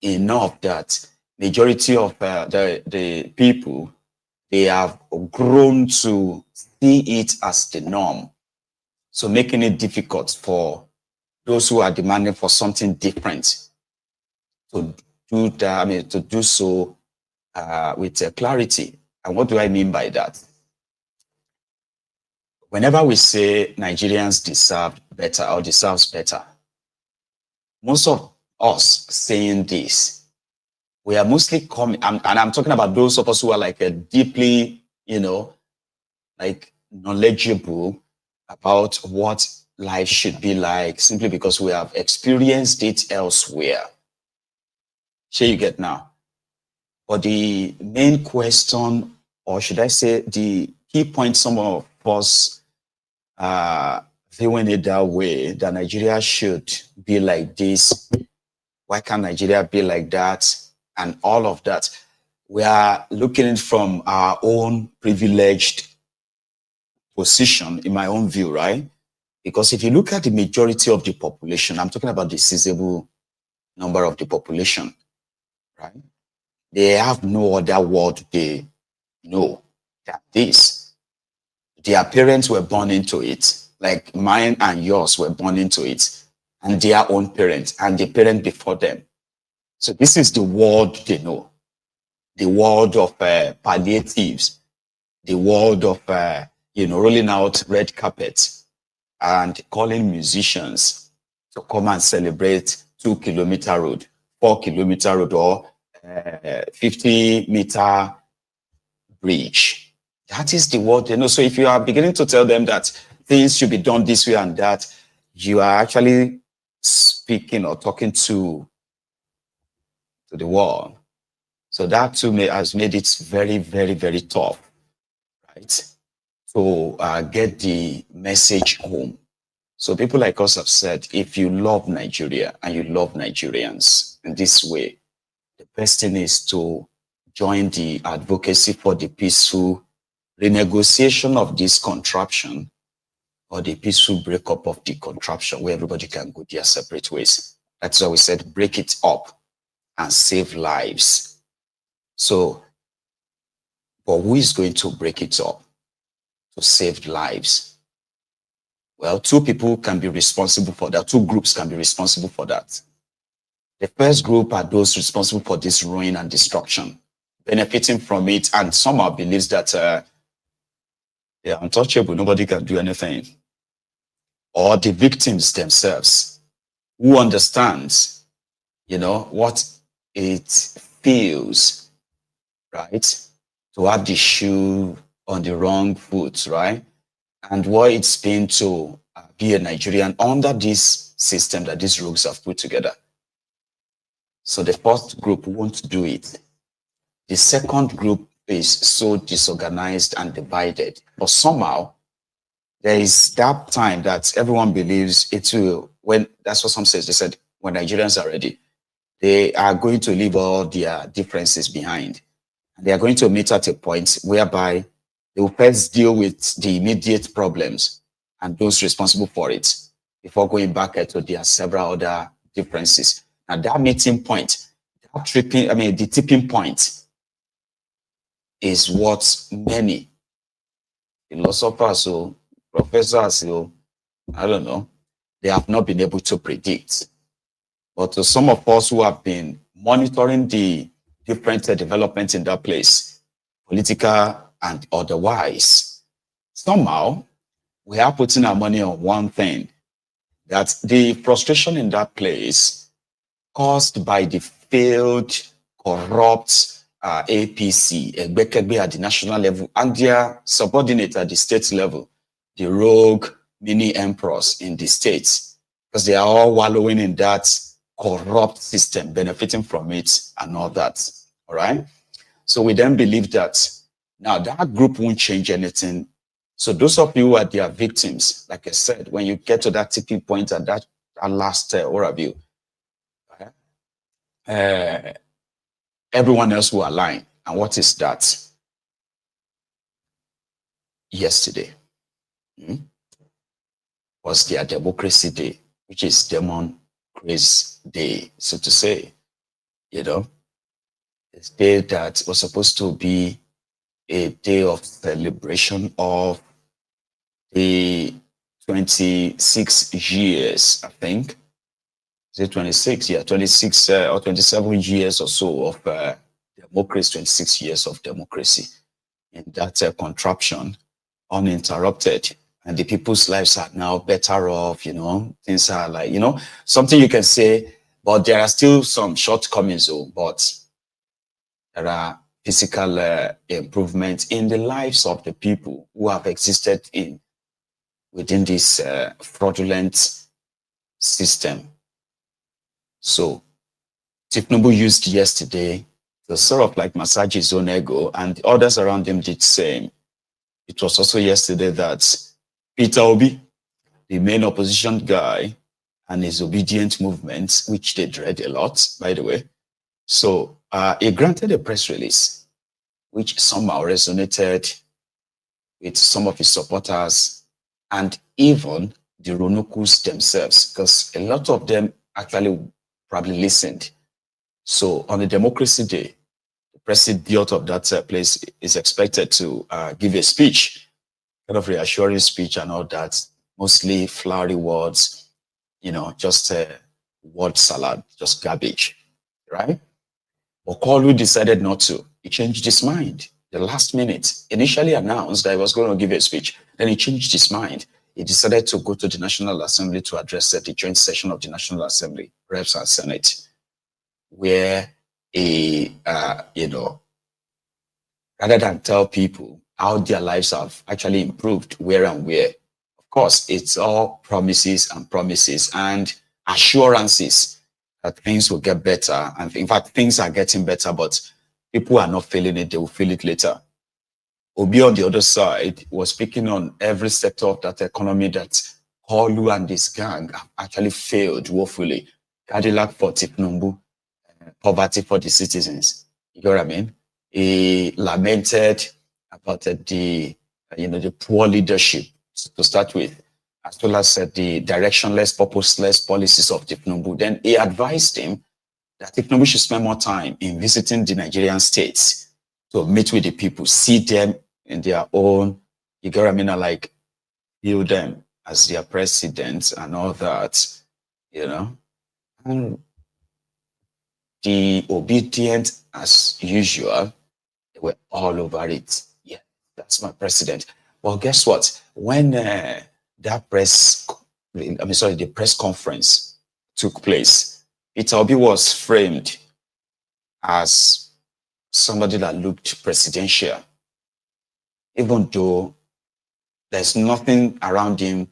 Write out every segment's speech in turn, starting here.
enough that majority of the people, they have grown to see it as the norm. So making it difficult for those who are demanding for something different to do that, I mean, to do so with clarity. And what do I mean by that? Whenever we say Nigerians deserve better or deserves better, most of us saying this, we are mostly coming, and I'm talking about those of us who are like a deeply, like knowledgeable about what life should be like, simply because we have experienced it elsewhere. Sure, you get now. But the main question, or should I say, the key point, some of us viewing it that way, that Nigeria should be like this. Why can't Nigeria be like that? And all of that. We are looking from our own privileged position, in my own view, right? Because if you look at the majority of the population, I'm talking about the sizable number of the population, right? They have no other word they know than this. Their parents were born into it, like mine and yours were born into it, and their own parents and the parent before them. So this is the world they know, the world of palliatives, the world of rolling out red carpets and calling musicians to come and celebrate 2 kilometer road, 4 kilometer road, or 50-meter bridge. That is the world they know. So if you are beginning to tell them that things should be done this way and that, you are actually speaking or talking to the world. So that too has made it very, very, very tough, right? To get the message home. So people like us have said, if you love Nigeria and you love Nigerians in this way, the best thing is to join the advocacy for the peaceful renegotiation of this contraption, or the peaceful breakup of the contraption, where everybody can go their separate ways. That's why we said break it up and save lives. So, but who is going to break it up to save lives? Well, two people can be responsible for that. Two groups can be responsible for that. The first group are those responsible for this ruin and destruction, benefiting from it, and somehow believes that they're untouchable, nobody can do anything. Or the victims themselves, who understands, what it feels, right, to have the shoe on the wrong foot, right? And what it's been to be a Nigerian under this system that these rogues have put together. So the first group won't do it. The second group is so disorganized and divided. But somehow, there is that time that everyone believes it will, when, that's what some says, they said, when Nigerians are ready, they are going to leave all their differences behind. And they are going to meet at a point whereby they will first deal with the immediate problems and those responsible for it before going back to their several other differences. And that meeting point, the tipping point is what many philosophers or professors, I don't know, they have not been able to predict. But to some of us who have been monitoring the different developments in that place, political and otherwise, somehow we are putting our money on one thing, that the frustration in that place caused by the failed, corrupt APC, Egbekegbe at the national level, and their subordinate at the state level, the rogue mini emperors in the states, because they are all wallowing in that corrupt system, benefiting from it and all that. All right. So we then believe that now that group won't change anything. So those of you who are their victims, like I said, when you get to that tipping point at that last review, everyone else will align. And what is that? Yesterday was their democracy day, which is Demon Grace Day, so to say. you know, a day that was supposed to be a day of celebration of the 26 years, I think. Is it 26? Yeah, 26 or 27 years or so of democracy, 26 years of democracy in that contraption, uninterrupted. And the people's lives are now better off, things are like, something you can say, but there are still some shortcomings, though, but there are physical improvements in the lives of the people who have existed within this fraudulent system. So Tinubu used yesterday to sort of like massage his own ego, and others around him did the same. It was also yesterday that Peter Obi, the main opposition guy, and his obedient movement, which they dread a lot, by the way. So he granted a press release, which somehow resonated with some of his supporters and even the Ronukus themselves, because a lot of them actually probably listened. So on the Democracy Day, the president of that place is expected to give a speech, kind of reassuring speech and all that, mostly flowery words, just word salad, just garbage, right? But Kolu decided not to. He changed his mind the last minute. Initially announced that he was going to give a speech. Then he changed his mind. He decided to go to the National Assembly to address the joint session of the National Assembly, Reps and Senate, where rather than tell people how their lives have actually improved, where and where. Of course, it's all promises and assurances that things will get better. And in fact, things are getting better, but people are not feeling it. They will feel it later. Obi on the other side was speaking on every sector of that economy that Kolu and this gang have actually failed woefully. Cadillac for Tinubu, poverty for the citizens. You know what I mean? He lamented about the poor leadership to start with, as well as the directionless, purposeless policies of Tinubu. Then he advised him that Tinubu should spend more time in visiting the Nigerian states to meet with the people, see them in their own, you get what I mean, like view them as their presidents and all that, And the obedient, as usual, they were all over it. Yeah, that's my president. Well, guess what? When the press conference took place, Peter Obi was framed as somebody that looked presidential, even though there's nothing around him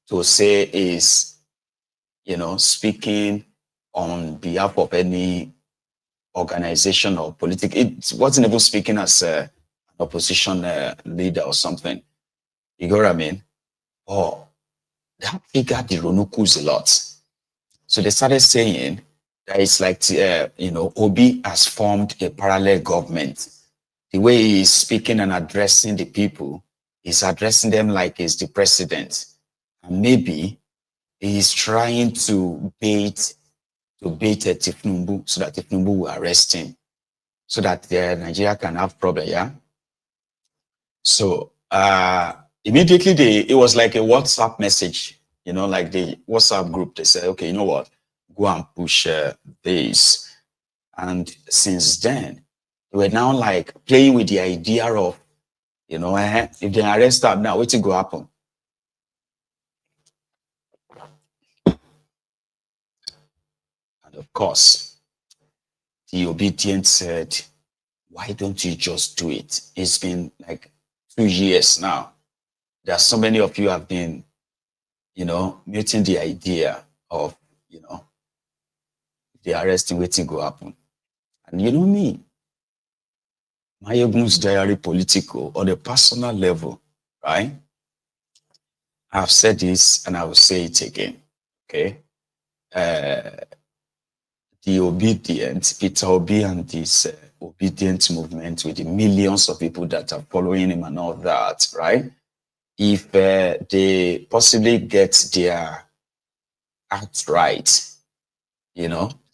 to say is, speaking on behalf of any organization or political. It wasn't even speaking as an opposition leader or something. You know what I mean? Oh, that triggered the Ronukus a lot. So they started saying that it's like, Obi has formed a parallel government. The way he's speaking and addressing the people, he's addressing them like he's the president. And maybe he's trying to bait Tinubu so that Tinubu will arrest him, so that Nigeria can have problem, yeah? So immediately it was like a WhatsApp message, like the WhatsApp group. They said, okay, you know what? Go and push this. And since then, they were now like playing with the idea of, if they arrest them now, what's going to happen? And of course, the obedient said, why don't you just do it? It's been like 2 years now. There are so many of you have been, meeting the idea of, the arresting waiting go happen. And you know me, Mayegun's diary political on a personal level, right? I've said this and I will say it again, okay? The obedient, Peter Obi and this obedient movement with the millions of people that are following him and all that, right? If they possibly get their act right,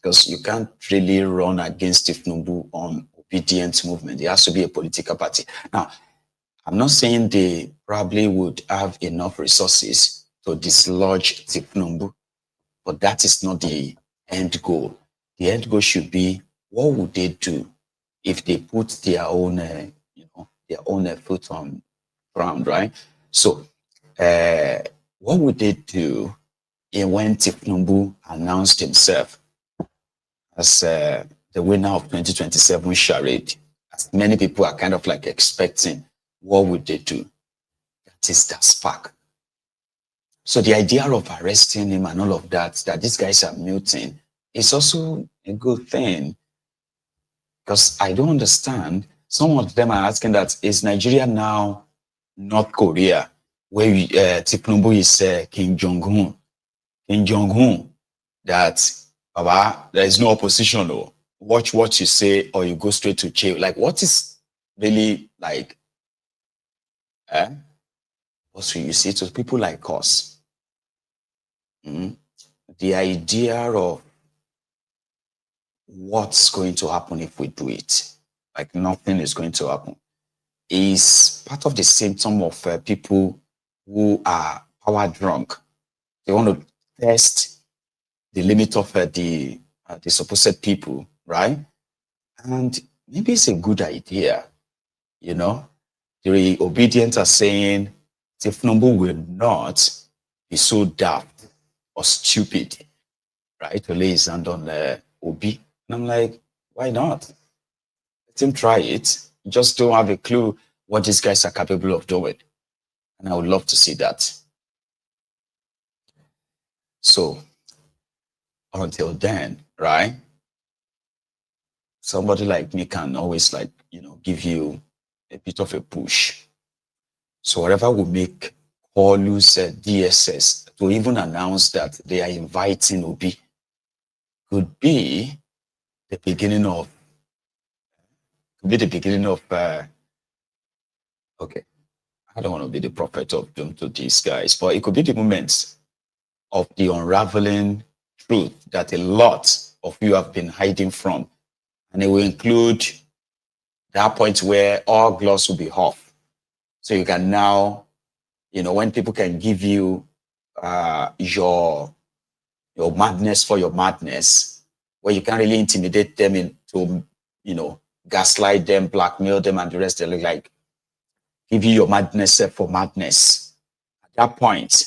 because you can't really run against Tinubu on obedient movement. It has to be a political party. Now, I'm not saying they probably would have enough resources to dislodge Tinubu, but that is not the end goal. The end goal should be, what would they do if they put their own, their own foot on ground, right? So, what would they do when Tinubu announced himself as the winner of 2027 charade? As many people are kind of like expecting, what would they do? That is that spark. So the idea of arresting him and all of that, that these guys are muting, is also a good thing. Because I don't understand. Some of them are asking that, is Nigeria now North Korea, where Tinubu is Kim Jong-un? Kim Jong-un, that, Baba, there is no opposition, or watch what you say, or you go straight to jail. Like, what is really like, also you see, to people like us, the idea of what's going to happen if we do it, like nothing is going to happen, is part of the symptom of people who are power drunk. They want to test the limit of the supposed people, right? And maybe it's a good idea, you know. The obedient are saying Tinubu will not be so daft or stupid, right, to lay his hand on Obi. And I'm like, why not? Let him try it. You just don't have a clue what these guys are capable of doing. And I would love to see that. So until then, right, somebody like me can always, like, give you a bit of a push. So whatever will make Olu's DSS to even announce that they are inviting Obi could be the beginning of, okay, I don't want to be the prophet of doom to these guys, but it could be the moment of the unraveling truth that a lot of you have been hiding from. And it will include that point where all gloss will be off. So you can now, when people can give you your madness for your madness, where you can't really intimidate them into, gaslight them, blackmail them, and the rest. They look like, give you your madness for madness. At that point,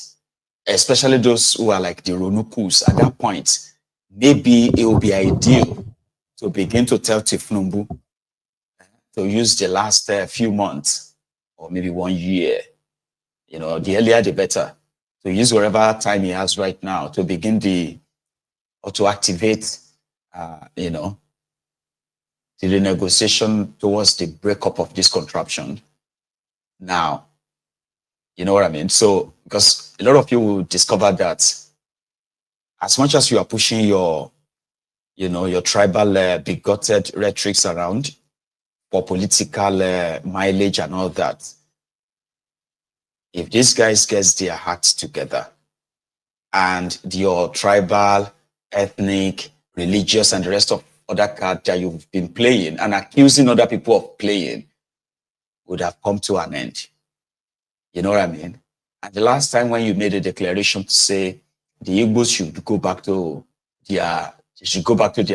especially those who are like the Ronukus, at that point, maybe it will be ideal to begin to tell Tinubu to use the last few months or maybe 1 year, the earlier the better, to use whatever time he has right now to begin or to activate, the renegotiation towards the breakup of this contraption. Now, you know what I mean? So, because a lot of you will discover that as much as you are pushing your tribal bigoted rhetorics around for political mileage and all that, if these guys get their hearts together and your tribal, ethnic, religious, and the rest of other cards that you've been playing and accusing other people of playing would have come to an end. You know what I mean? And the last time when you made a declaration to say the Igbos should go back to their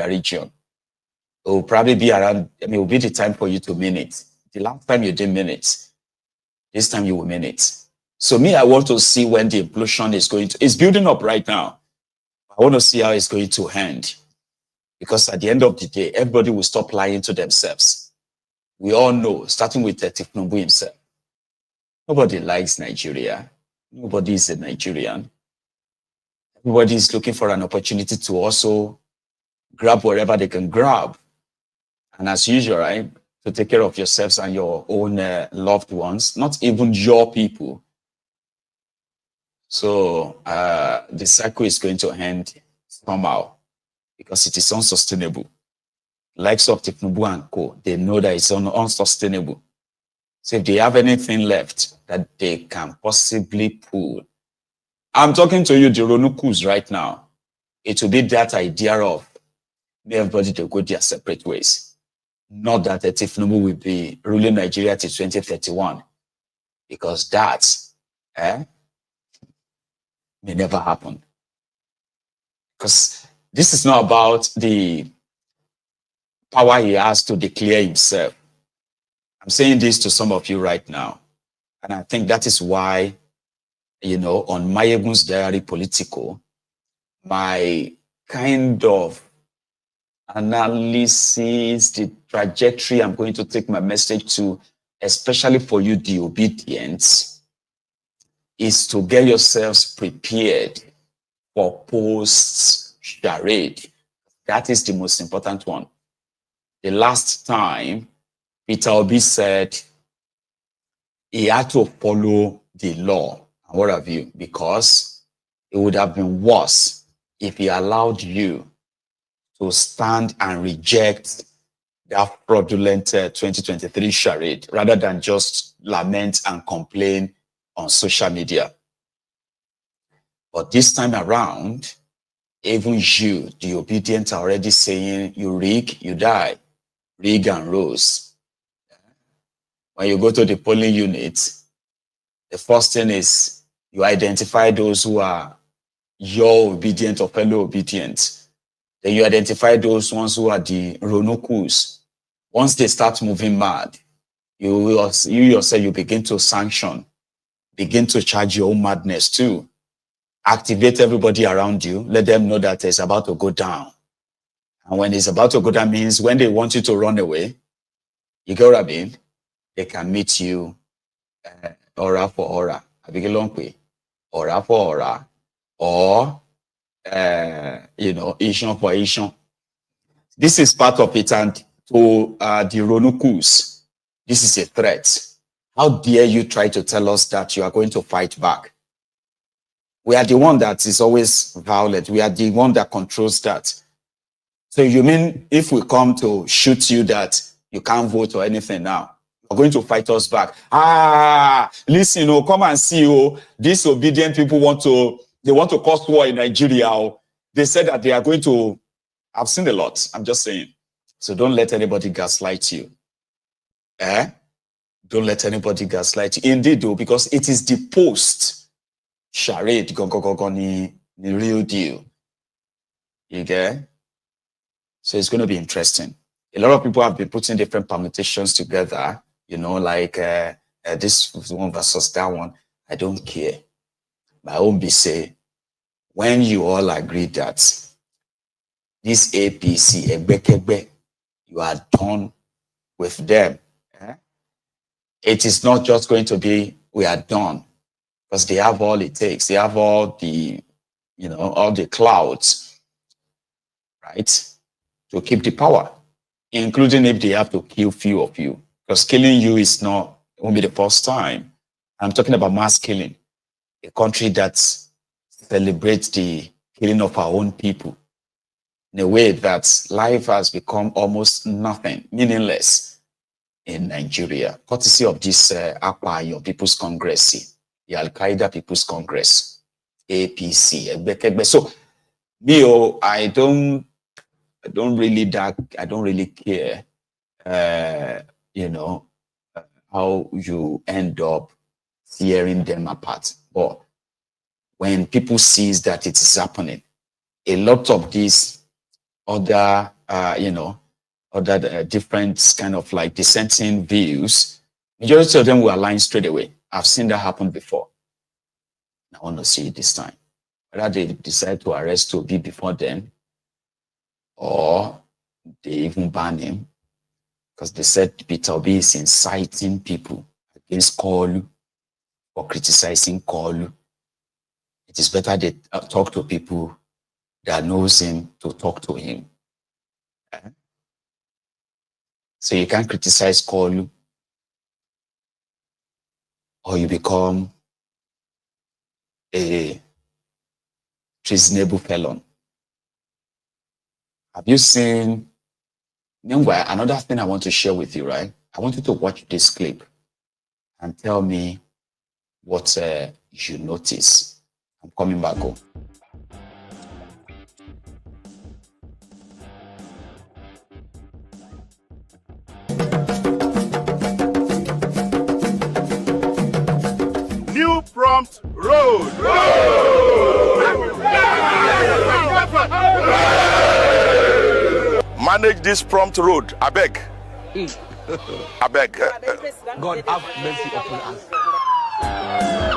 region, it will probably be around, it will be the time for you to mean it. The last time you didn't mean it, this time you will mean it. So me, I want to see when the implosion is it's building up right now. I want to see how it's going to end. Because at the end of the day, everybody will stop lying to themselves. We all know, starting with Tinubu himself, nobody likes Nigeria. Nobody is a Nigerian. Everybody is looking for an opportunity to also grab wherever they can grab. And as usual, right, to take care of yourselves and your own loved ones, not even your people. So the cycle is going to end somehow because it is unsustainable. Likes of Tinubu and co, they know that it's unsustainable. So if they have anything left that they can possibly pull, I'm talking to you, the Ronukus, right now. It will be that idea of everybody to go their separate ways. Not that Tinubu will be ruling Nigeria till 2031, because that may never happen. Because this is not about the power he has to declare himself. I'm saying this to some of you right now. And I think that is why, on Mayegun's Diary Political, my kind of analysis, the trajectory I'm going to take my message to, especially for you, the obedient, is to get yourselves prepared for post-charade. That is the most important one. The last time, Peter Obi said he had to follow the law and what have you, because it would have been worse if he allowed you to stand and reject that fraudulent 2023 charade rather than just lament and complain on social media. But this time around, even you, the obedient, are already saying, you rig, you die. Rig and Rose. When you go to the polling unit, the first thing is you identify those who are your obedient or fellow obedient. Then you identify those ones who are the Ronukus. Once they start moving mad, you yourself, you begin to sanction, begin to charge your own madness too. Activate everybody around you. Let them know that it's about to go down. And when it's about to go down means when they want you to run away, you get what I mean? They can meet you aura for aura. Aura for aura. Or, Asian for Asian. This is part of it. And to the Ronukus, this is a threat. How dare you try to tell us that you are going to fight back? We are the one that is always violent. We are the one that controls that. So you mean if we come to shoot you that you can't vote or anything now, you're going to fight us back? Listen, come and see, these obedient people want to cause war in Nigeria. They said that they are going to. I've seen a lot. I'm just saying. So don't let anybody gaslight you. Don't let anybody gaslight you. Indeed, though, because it is the post charade, the real deal. You get? So it's going to be interesting. A lot of people have been putting different permutations together, like this one versus that one. I don't care. My own be say, when you all agree that this APC, Egbekegbe, you are done with them. It is not just going to be, we are done, because they have all it takes. They have all the, all the clouds, right, to keep the power, including if they have to kill few of you, because killing you it won't be the first time. I'm talking about mass killing, a country that celebrates the killing of our own people in a way that life has become almost nothing, meaningless in Nigeria, courtesy of this APA, People's Congress, the Al-Qaeda People's Congress, APC. So, I don't really care, how you end up tearing them apart. But when people sees that it is happening, a lot of these other, other different kind of like dissenting views, majority of them will align straight away. I've seen that happen before. I want to see it this time. Whether they decide to arrest Obi before then, or they even ban him, because they said Peter Obi is inciting people against Kolu or criticizing Kolu. It is better they talk to people that knows him to talk to him. So you can't criticize Kolu, or you become a treasonable felon. Have you seen? Meanwhile, another thing I want to share with you, right? I want you to watch this clip and tell me what you notice. I'm coming back home. prompt road. Manage this prompt road. I beg. I beg. God have mercy upon us.